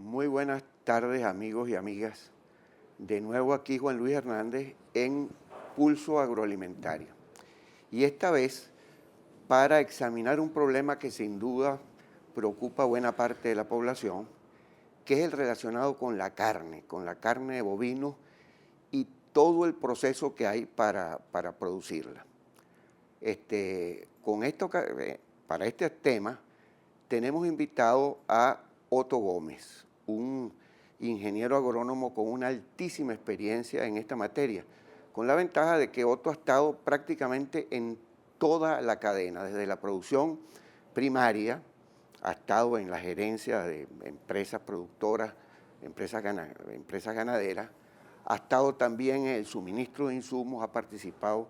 Muy buenas tardes, amigos y amigas. De nuevo aquí Juan Luis Hernández en Pulso Agroalimentario. Y esta vez para examinar un problema que sin duda preocupa a buena parte de la población, que es el relacionado con la carne de bovino y todo el proceso que hay para producirla. Con esto, para este tema, tenemos invitado a Otto Gómez, un ingeniero agrónomo con una altísima experiencia en esta materia, con la ventaja de que Otto ha estado prácticamente en toda la cadena, desde la producción primaria, ha estado en la gerencia de empresas productoras, empresas ganaderas, ha estado también en el suministro de insumos, ha participado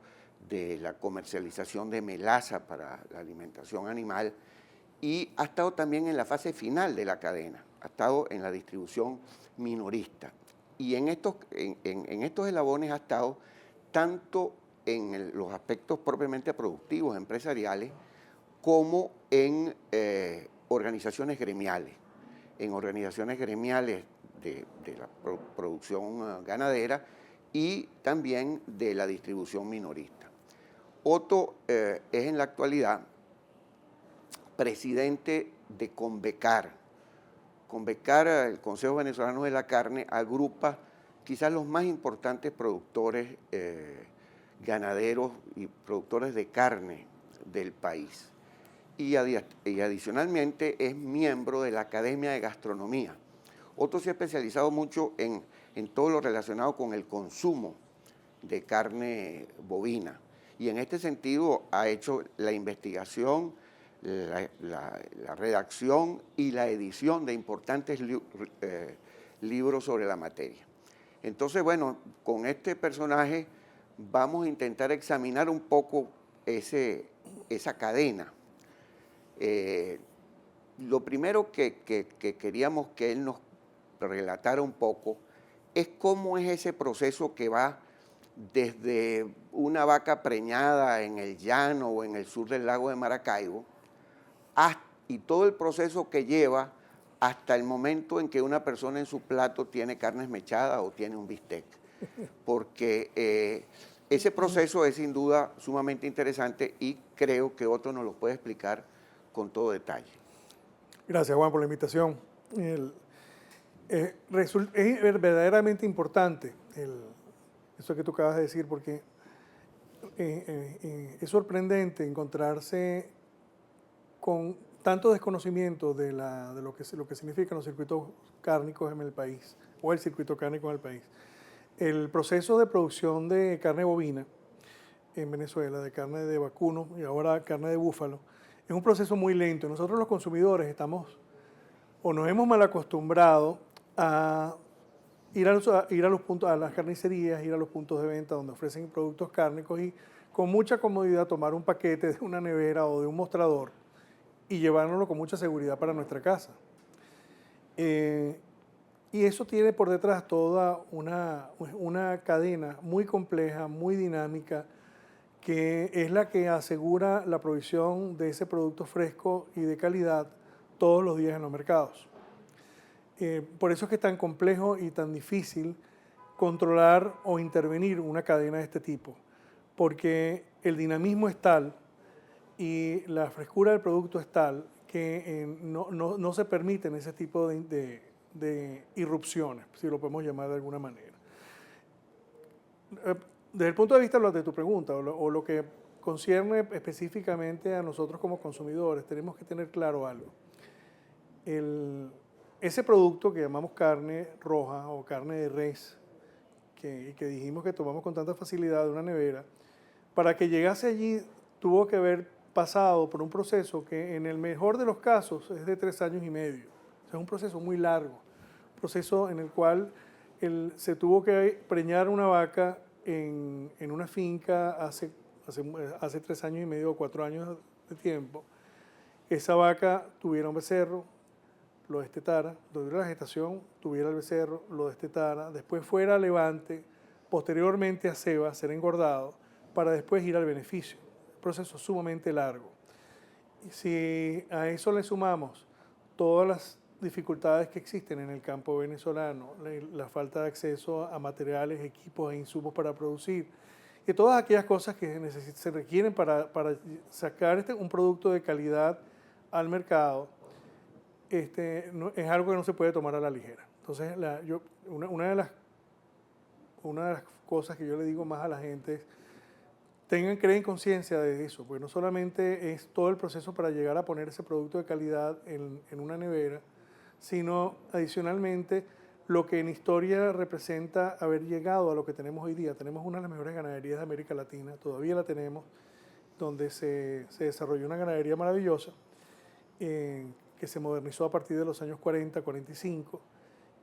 de la comercialización de melaza para la alimentación animal y ha estado también en la fase final de la cadena, ha estado en la distribución minorista. Y en estos eslabones ha estado tanto en los aspectos propiamente productivos, empresariales, como en organizaciones gremiales. En organizaciones gremiales de la producción ganadera y también de la distribución minorista. Otto es en la actualidad presidente de Convecar. Convecar, el Consejo Venezolano de la Carne, agrupa quizás los más importantes productores ganaderos y productores de carne del país. Y adicionalmente es miembro de la Academia de Gastronomía. Otto se ha especializado mucho en todo lo relacionado con el consumo de carne bovina. Y en este sentido ha hecho la investigación, la redacción y la edición de importantes libros sobre la materia. Entonces, bueno, con este personaje vamos a intentar examinar un poco esa cadena. Lo primero que queríamos que él nos relatara un poco es cómo es ese proceso que va desde una vaca preñada en el llano o en el sur del lago de Maracaibo y todo el proceso que lleva hasta el momento en que una persona en su plato tiene carne esmechada o tiene un bistec. Porque ese proceso es sin duda sumamente interesante y creo que Otto nos lo puede explicar con todo detalle. Gracias, Juan, por la invitación. Es verdaderamente importante eso que tú acabas de decir, porque es sorprendente encontrarse con tanto desconocimiento de lo que significan los circuitos cárnicos en el país, o el circuito cárnico en el país. El proceso de producción de carne bovina en Venezuela, de carne de vacuno y ahora carne de búfalo, es un proceso muy lento. Nosotros los consumidores estamos o nos hemos mal acostumbrado a ir a los puntos, a las carnicerías, ir a los puntos de venta donde ofrecen productos cárnicos y con mucha comodidad tomar un paquete de una nevera o de un mostrador y llevárnoslo con mucha seguridad para nuestra casa. Y eso tiene por detrás toda una cadena muy compleja, muy dinámica, que es la que asegura la provisión de ese producto fresco y de calidad todos los días en los mercados. Por eso es que es tan complejo y tan difícil controlar o intervenir una cadena de este tipo, porque el dinamismo es tal y la frescura del producto es tal que no se permiten ese tipo de irrupciones, si lo podemos llamar de alguna manera. Desde el punto de vista de tu pregunta o lo que concierne específicamente a nosotros como consumidores, tenemos que tener claro algo. Ese producto que llamamos carne roja o carne de res, que dijimos que tomamos con tanta facilidad de una nevera, para que llegase allí tuvo que haber pasado por un proceso que en el mejor de los casos es de 3 años y medio. O sea, es un proceso muy largo, un proceso en el cual se tuvo que preñar una vaca en una finca hace 3 años y medio o 4 años de tiempo. Esa vaca tuviera un becerro, lo destetara, durante la gestación tuviera el becerro, lo destetara, después fuera a levante, posteriormente a ceba, ser engordado, para después ir al beneficio. Un proceso sumamente largo. Y si a eso le sumamos todas las dificultades que existen en el campo venezolano, la falta de acceso a materiales, equipos e insumos para producir, y todas aquellas cosas que se requieren para sacar un producto de calidad al mercado, es algo que no se puede tomar a la ligera. Entonces, una de las cosas que yo le digo más a la gente es, creen conciencia de eso, porque no solamente es todo el proceso para llegar a poner ese producto de calidad en una nevera, sino adicionalmente lo que en historia representa haber llegado a lo que tenemos hoy día. Tenemos una de las mejores ganaderías de América Latina, todavía la tenemos, donde se desarrolló una ganadería maravillosa, que se modernizó a partir de los años 40, 45,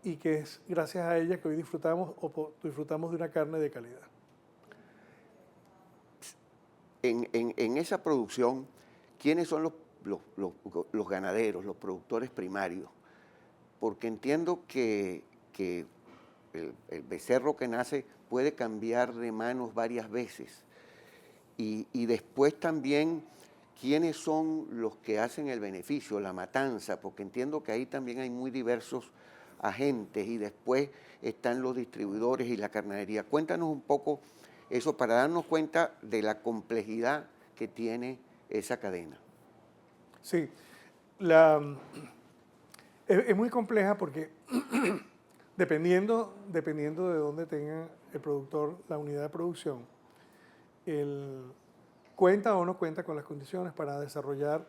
y que es gracias a ella que hoy disfrutamos de una carne de calidad. En esa producción, ¿quiénes son los ganaderos, los productores primarios? Porque entiendo que el becerro que nace puede cambiar de manos varias veces. Y después también, ¿quiénes son los que hacen el beneficio, la matanza? Porque entiendo que ahí también hay muy diversos agentes y después están los distribuidores y la carnadería. Cuéntanos un poco eso para darnos cuenta de la complejidad que tiene esa cadena. Sí, es muy compleja porque dependiendo de dónde tenga el productor la unidad de producción, cuenta o no cuenta con las condiciones para desarrollar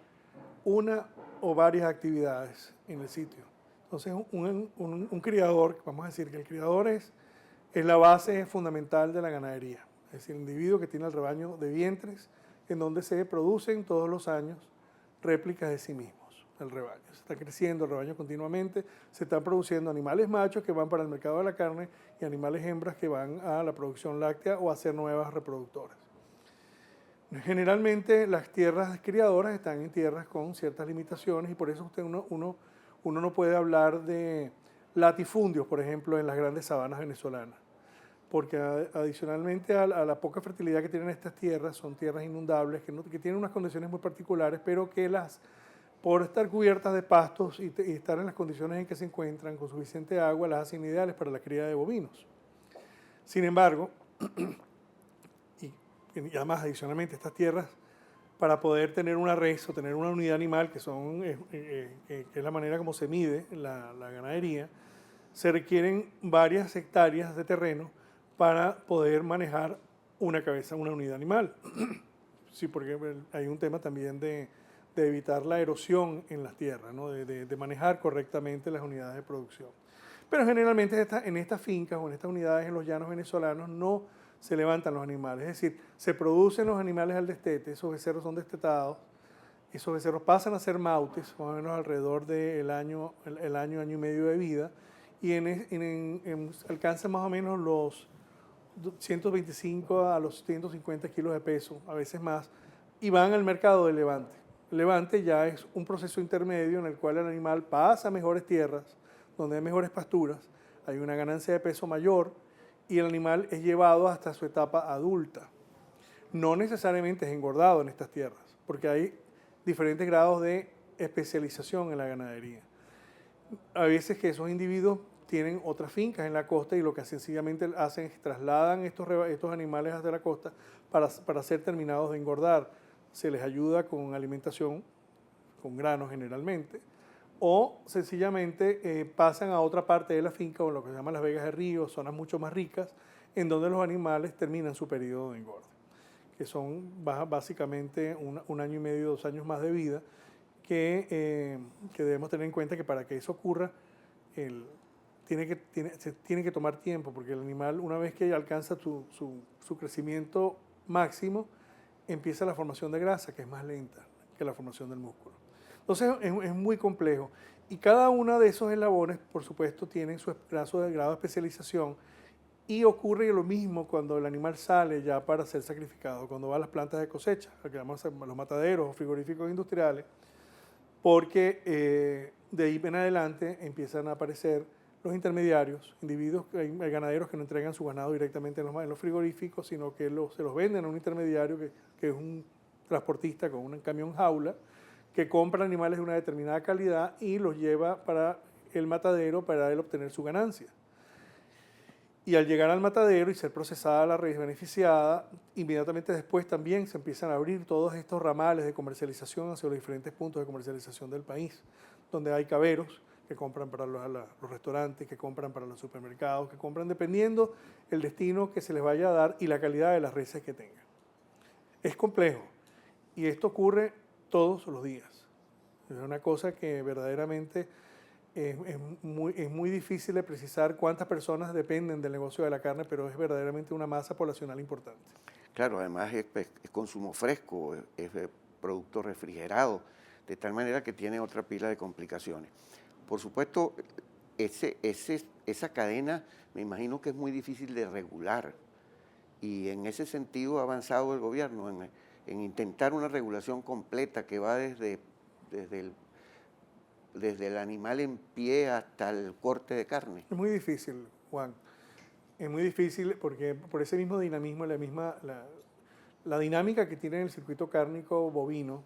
una o varias actividades en el sitio. Entonces, un criador, vamos a decir que el criador es la base fundamental de la ganadería. Es decir, el individuo que tiene el rebaño de vientres en donde se producen todos los años réplicas de sí mismos, el rebaño. Se está creciendo el rebaño continuamente, se están produciendo animales machos que van para el mercado de la carne y animales hembras que van a la producción láctea o a hacer nuevas reproductoras. Generalmente las tierras criadoras están en tierras con ciertas limitaciones y por eso uno no puede hablar de latifundios, por ejemplo, en las grandes sabanas venezolanas, porque adicionalmente a la poca fertilidad que tienen estas tierras, son tierras inundables que tienen unas condiciones muy particulares, pero que por estar cubiertas de pastos y estar en las condiciones en que se encuentran con suficiente agua, las hacen ideales para la cría de bovinos. Sin embargo, y además adicionalmente estas tierras, para poder tener una res o tener una unidad animal, que es la manera como se mide la ganadería, se requieren varias hectáreas de terreno para poder manejar una unidad animal. Sí, porque hay un tema también de evitar la erosión en las tierras, ¿no? de manejar correctamente las unidades de producción. Pero generalmente en estas fincas o en estas unidades en los llanos venezolanos no se levantan los animales, es decir, se producen los animales al destete, esos becerros son destetados, esos becerros pasan a ser mautes, más o menos alrededor del año y medio de vida, y alcanzan más o menos los 125 a los 150 kilos de peso, a veces más, y van al mercado de levante. El levante ya es un proceso intermedio en el cual el animal pasa a mejores tierras, donde hay mejores pasturas, hay una ganancia de peso mayor y el animal es llevado hasta su etapa adulta. No necesariamente es engordado en estas tierras, porque hay diferentes grados de especialización en la ganadería. A veces que esos individuos tienen otras fincas en la costa y lo que sencillamente hacen es trasladan estos animales hasta la costa para ser terminados de engordar. Se les ayuda con alimentación, con granos generalmente, o sencillamente pasan a otra parte de la finca, o lo que se llama las vegas de río, zonas mucho más ricas, en donde los animales terminan su periodo de engorde, que son básicamente un año y medio, 2 años más de vida, que debemos tener en cuenta que para que eso ocurra, se tiene que tomar tiempo, porque el animal, una vez que alcanza su crecimiento máximo, empieza la formación de grasa, que es más lenta que la formación del músculo. Entonces es muy complejo. Y cada uno de esos eslabones, por supuesto, tienen su grado de especialización. Y ocurre lo mismo cuando el animal sale ya para ser sacrificado, cuando va a las plantas de cosecha, a los mataderos o frigoríficos industriales, porque de ahí en adelante empiezan a aparecer los intermediarios, individuos, hay ganaderos que no entregan su ganado directamente en los frigoríficos, sino que se los venden a un intermediario que es un transportista con un camión jaula, que compra animales de una determinada calidad y los lleva para el matadero para él obtener su ganancia. Y al llegar al matadero y ser procesada la res beneficiada, inmediatamente después también se empiezan a abrir todos estos ramales de comercialización hacia los diferentes puntos de comercialización del país, donde hay caberos que compran para los restaurantes, que compran para los supermercados, que compran dependiendo el destino que se les vaya a dar y la calidad de las reses que tengan. Es complejo y esto ocurre todos los días. Es una cosa que verdaderamente es muy difícil de precisar cuántas personas dependen del negocio de la carne, pero es verdaderamente una masa poblacional importante. Claro, además es consumo fresco, es producto refrigerado, de tal manera que tiene otra pila de complicaciones. Por supuesto, esa cadena me imagino que es muy difícil de regular y en ese sentido ha avanzado el gobierno en intentar una regulación completa que va desde el animal en pie hasta el corte de carne. Es muy difícil, Juan. Es muy difícil porque por ese mismo dinamismo, la dinámica que tiene el circuito cárnico bovino,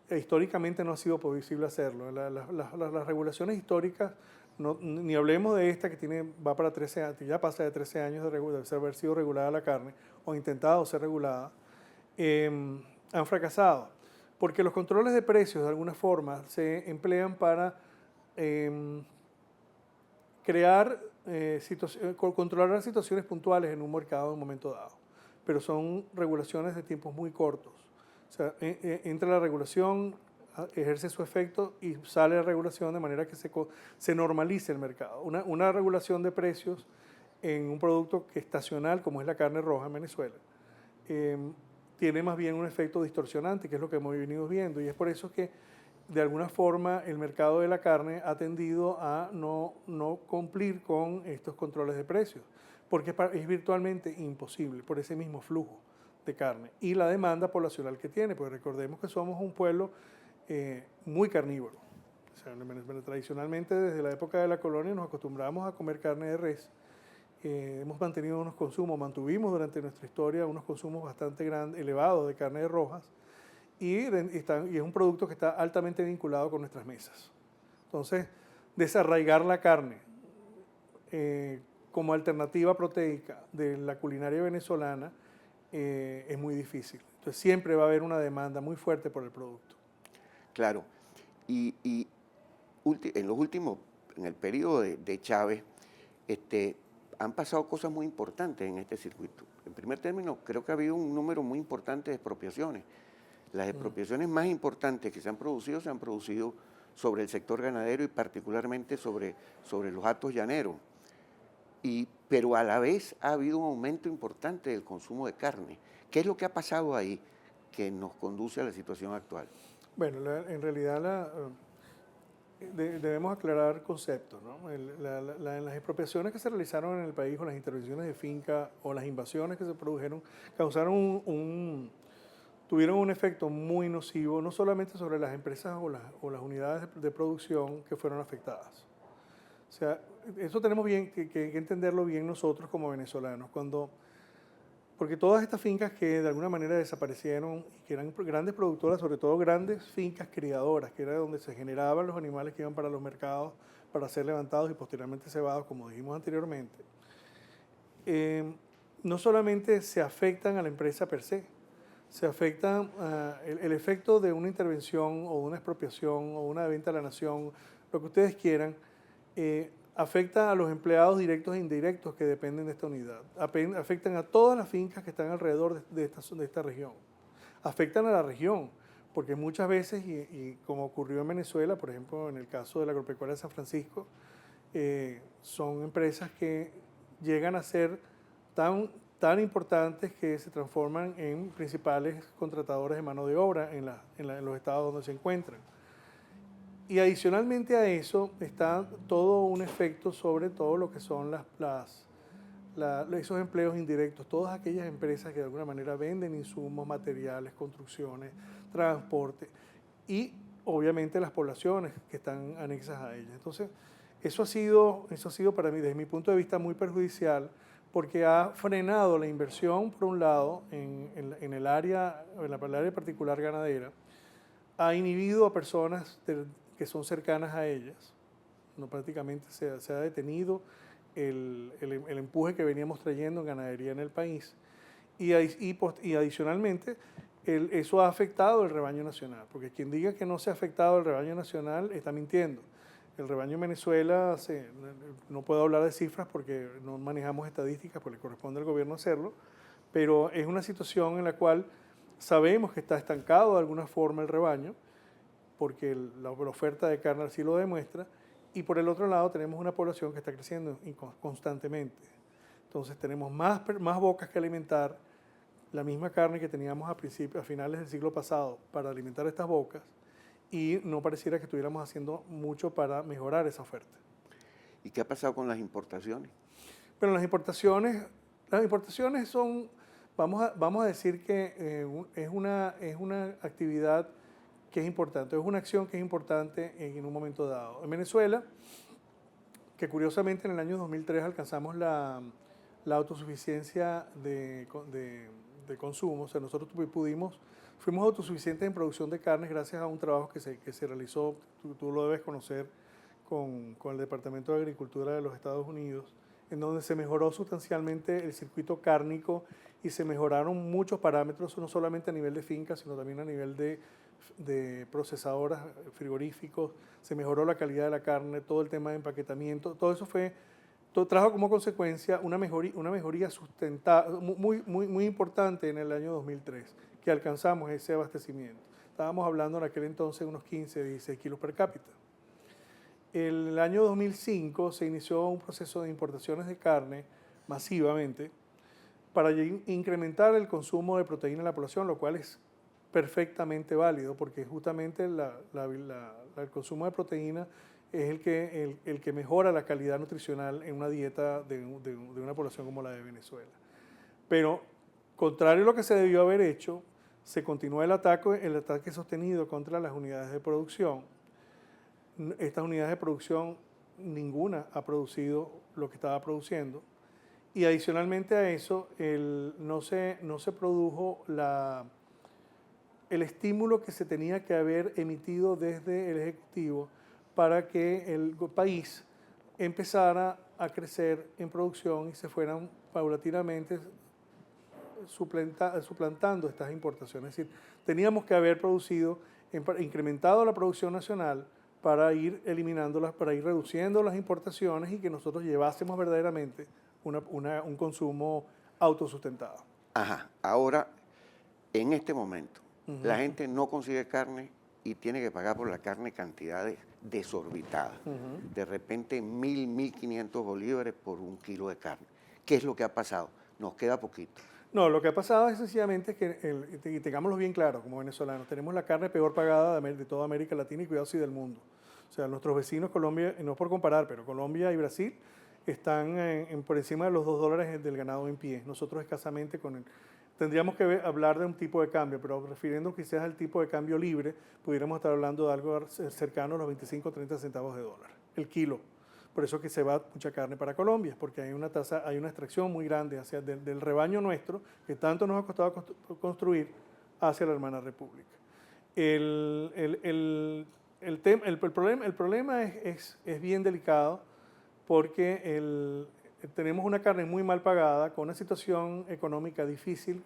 históricamente no ha sido posible hacerlo. Las regulaciones históricas, ni hablemos de esta que va para 13 años, ya pasa de 13 años de haber sido regulada la carne o intentado ser regulada, han fracasado. Porque los controles de precios, de alguna forma, se emplean para controlar situaciones puntuales en un mercado en un momento dado. Pero son regulaciones de tiempos muy cortos. O sea, entra la regulación, ejerce su efecto y sale la regulación de manera que se normalice el mercado. Una regulación de precios en un producto que es estacional, como es la carne roja en Venezuela, tiene más bien un efecto distorsionante, que es lo que hemos venido viendo, y es por eso que de alguna forma el mercado de la carne ha tendido a no cumplir con estos controles de precios, porque es virtualmente imposible por ese mismo flujo de carne y la demanda poblacional que tiene, porque recordemos que somos un pueblo muy carnívoro. O sea, tradicionalmente desde la época de la colonia nos acostumbramos a comer carne de res. Hemos mantenido mantuvimos durante nuestra historia unos consumos bastante elevados de carne de rojas y es un producto que está altamente vinculado con nuestras mesas. Entonces, desarraigar la carne como alternativa proteica de la culinaria venezolana es muy difícil. Entonces, siempre va a haber una demanda muy fuerte por el producto. Claro, y en el periodo de Chávez, han pasado cosas muy importantes en este circuito. En primer término, creo que ha habido un número muy importante de expropiaciones. Las expropiaciones más importantes que se han producido sobre el sector ganadero y particularmente sobre los hatos llaneros. Pero a la vez ha habido un aumento importante del consumo de carne. ¿Qué es lo que ha pasado ahí que nos conduce a la situación actual? Bueno, en realidad debemos aclarar conceptos, ¿no? Las expropiaciones que se realizaron en el país o las intervenciones de finca o las invasiones que se produjeron tuvieron un efecto muy nocivo, no solamente sobre las empresas o las unidades de producción que fueron afectadas. O sea, eso tenemos que entenderlo bien nosotros como venezolanos, porque todas estas fincas que de alguna manera desaparecieron y que eran grandes productoras, sobre todo grandes fincas criadoras, que era donde se generaban los animales que iban para los mercados para ser levantados y posteriormente cebados, como dijimos anteriormente, no solamente se afectan a la empresa per se, se afectan el efecto de una intervención o una expropiación o una venta a la nación, lo que ustedes quieran, afecta a los empleados directos e indirectos que dependen de esta unidad. Afectan a todas las fincas que están alrededor de esta región. Afectan a la región, porque muchas veces, y como ocurrió en Venezuela, por ejemplo, en el caso de la agropecuaria de San Francisco, son empresas que llegan a ser tan importantes que se transforman en principales contratadores de mano de obra en los estados donde se encuentran. Y adicionalmente a eso está todo un efecto sobre todo lo que son esos empleos indirectos, todas aquellas empresas que de alguna manera venden insumos, materiales, construcciones, transporte y obviamente las poblaciones que están anexas a ellas. Entonces, eso ha sido para mí, desde mi punto de vista, muy perjudicial porque ha frenado la inversión, por un lado, en el área particular ganadera, ha inhibido a personas que son cercanas a ellas. No, prácticamente se ha detenido el empuje que veníamos trayendo en ganadería en el país. Y adicionalmente, eso ha afectado el rebaño nacional, porque quien diga que no se ha afectado el rebaño nacional está mintiendo. El rebaño en Venezuela, no puedo hablar de cifras porque no manejamos estadísticas, porque le corresponde al gobierno hacerlo, pero es una situación en la cual sabemos que está estancado de alguna forma el rebaño, porque la oferta de carne así lo demuestra, y por el otro lado tenemos una población que está creciendo constantemente. Entonces tenemos más bocas que alimentar, la misma carne que teníamos a finales del siglo pasado para alimentar estas bocas, y no pareciera que estuviéramos haciendo mucho para mejorar esa oferta. ¿Y qué ha pasado con las importaciones? Pero las importaciones son, vamos a decir que es una actividad que es importante, es una acción que es importante en un momento dado. En Venezuela, que curiosamente en el año 2003 alcanzamos la autosuficiencia de consumo, o sea, nosotros fuimos autosuficientes en producción de carnes gracias a un trabajo que se realizó, tú lo debes conocer, con el Departamento de Agricultura de los Estados Unidos, en donde se mejoró sustancialmente el circuito cárnico y se mejoraron muchos parámetros, no solamente a nivel de finca, sino también a nivel de procesadoras, frigoríficos, se mejoró la calidad de la carne, todo el tema de empaquetamiento, todo eso trajo como consecuencia una mejoría muy importante en el año 2003, que alcanzamos ese abastecimiento. Estábamos hablando en aquel entonces de unos 15, 16 kilos per cápita. En el año 2005 se inició un proceso de importaciones de carne masivamente para incrementar el consumo de proteína en la población, lo cual es perfectamente válido porque justamente el consumo de proteína es el que mejora la calidad nutricional en una dieta de una población como la de Venezuela. Pero, contrario a lo que se debió haber hecho, se continúa el ataque sostenido contra las unidades de producción. Estas unidades de producción, ninguna ha producido lo que estaba produciendo. Y adicionalmente a eso, no se produjo el estímulo que se tenía que haber emitido desde el Ejecutivo para que el país empezara a crecer en producción y se fueran paulatinamente suplantando estas importaciones. Es decir, teníamos que haber incrementado la producción nacional para ir eliminándolas, para ir reduciendo las importaciones y que nosotros llevásemos verdaderamente un consumo autosustentado. Ajá, ahora, en este momento, la gente no consigue carne y tiene que pagar por la carne cantidades desorbitadas. De repente 1.000, 1.500 bolívares por un kilo de carne. ¿Qué es lo que ha pasado? Nos queda poquito. No, lo que ha pasado es sencillamente que, y tengámoslo bien claro como venezolanos, tenemos la carne peor pagada de toda América Latina y cuidado si del mundo. O sea, nuestros vecinos Colombia, y no es por comparar, pero Colombia y Brasil están por encima de los $2 del ganado en pie. Nosotros escasamente tendríamos que hablar de un tipo de cambio, pero refiriendo quizás al tipo de cambio libre, pudiéramos estar hablando de algo cercano a los 25 o 30 centavos de dólar el kilo. Por eso que se va mucha carne para Colombia, porque hay una extracción muy grande del rebaño nuestro, que tanto nos ha costado construir, hacia la hermana república. El problema es bien delicado porque tenemos una carne muy mal pagada, con una situación económica difícil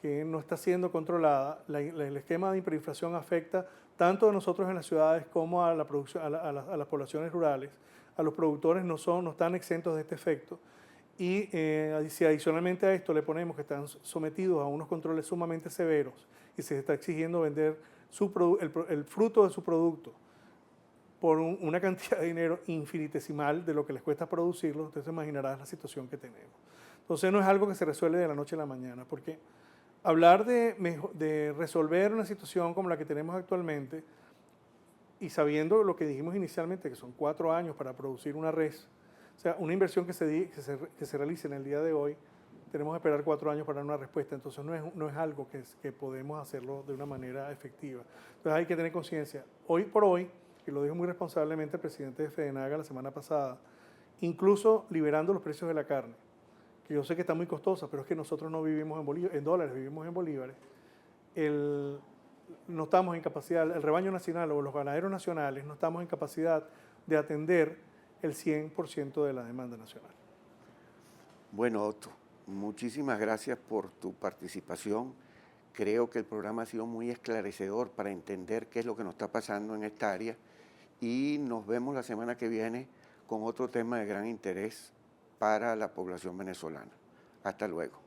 que no está siendo controlada. El esquema de hiperinflación afecta tanto a nosotros en las ciudades como a las poblaciones rurales. A los productores no están exentos de este efecto. Y si adicionalmente a esto le ponemos que están sometidos a unos controles sumamente severos y se está exigiendo vender el fruto de su producto por una cantidad de dinero infinitesimal de lo que les cuesta producirlo, usted se imaginará la situación que tenemos. Entonces no es algo que se resuelve de la noche a la mañana, porque hablar de resolver una situación como la que tenemos actualmente, y sabiendo lo que dijimos inicialmente, que son 4 años para producir una res, o sea, una inversión que se realice en el día de hoy, tenemos que esperar 4 años para dar una respuesta, entonces no es algo que podemos hacerlo de una manera efectiva. Entonces hay que tener conciencia. Hoy por hoy, y lo dijo muy responsablemente el presidente de FEDENAGA la semana pasada, incluso liberando los precios de la carne, que yo sé que está muy costosa, pero es que nosotros no vivimos en dólares, vivimos en bolívares. no estamos en capacidad, el rebaño nacional o los ganaderos nacionales no estamos en capacidad de atender el 100% de la demanda nacional. Bueno, Otto, muchísimas gracias por tu participación. Creo que el programa ha sido muy esclarecedor para entender qué es lo que nos está pasando en esta área y nos vemos la semana que viene con otro tema de gran interés para la población venezolana. Hasta luego.